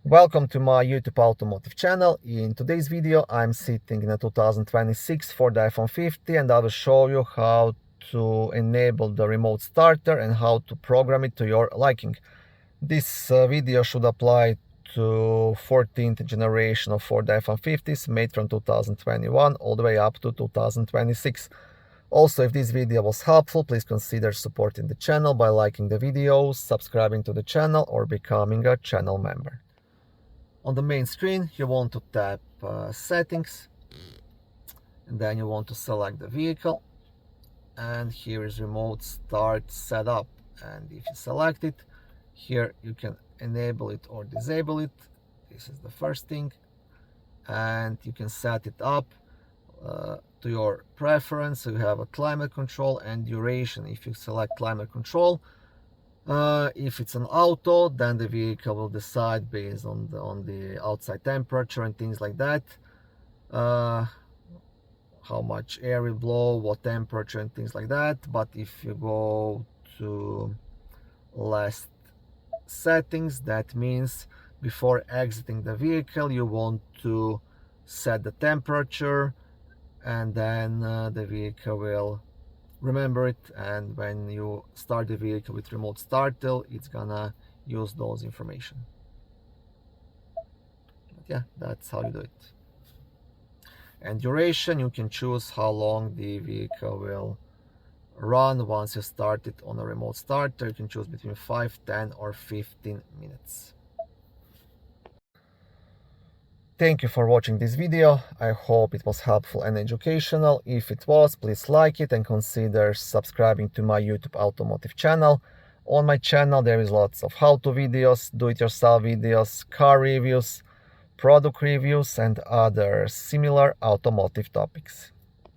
Welcome to my YouTube automotive channel. In today's video I'm sitting in a 2026 Ford F-150 and I will show you how to enable the remote starter and how to program it to your liking. This video should apply to 14th generation of Ford F-150s made from 2021 all the way up to 2026. Also, if this video was helpful, please consider supporting the channel by liking the videos, subscribing to the channel or becoming a channel member. On the main screen, you want to tap settings, and then you want to select the vehicle, and here is remote start setup. And if you select it, here you can enable it or disable it. This is the first thing, and you can set it up to your preference. So you have a climate control and duration. If you select climate control, if it's an auto, then the vehicle will decide based on the outside temperature and things like that, how much air will blow, what temperature and things like that. But if you go to last settings, that means before exiting the vehicle you want to set the temperature, and then the vehicle will remember it, and when you start the vehicle with remote starter, it's gonna use those information. But yeah, that's how you do it. And duration, you can choose how long the vehicle will run once you start it on a remote starter. You can choose between 5, 10 or 15 minutes. Thank you for watching this video. I hope it was helpful and educational. If it was, please like it and consider subscribing to my YouTube automotive channel. On my channel there is lots of how-to videos, do-it-yourself videos, car reviews, product reviews and other similar automotive topics.